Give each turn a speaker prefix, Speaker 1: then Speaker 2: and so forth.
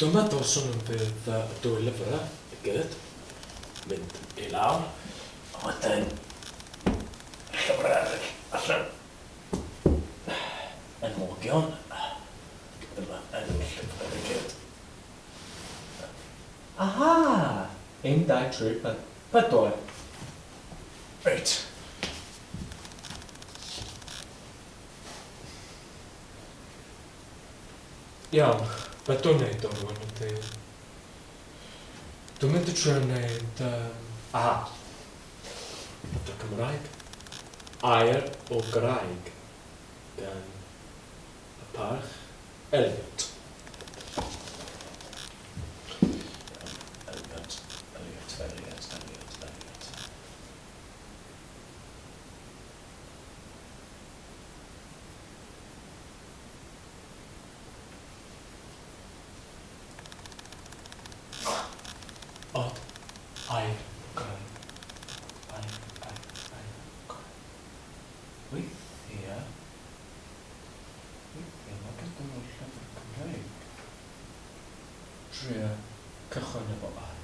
Speaker 1: Dyma dylswn yn bydd y dwy lyfrau y gyd mynd I lawr. A wedyn llyfrau eraill allan enwogion. Dyma enw llyfrau y gyd.
Speaker 2: Aha! 1, 2, 3, 4.
Speaker 1: Reit. Iawn, be dwi'n neud o rwan ydy... Dwi'n mynd I trio neud... y Cymraeg. Air o Graig gan y parch Eliot. Odd, air, graig. Air, graig.
Speaker 2: Weithiau mae gyda nhw'r llyfr Cymraeg. Trio cychwyn efo ai.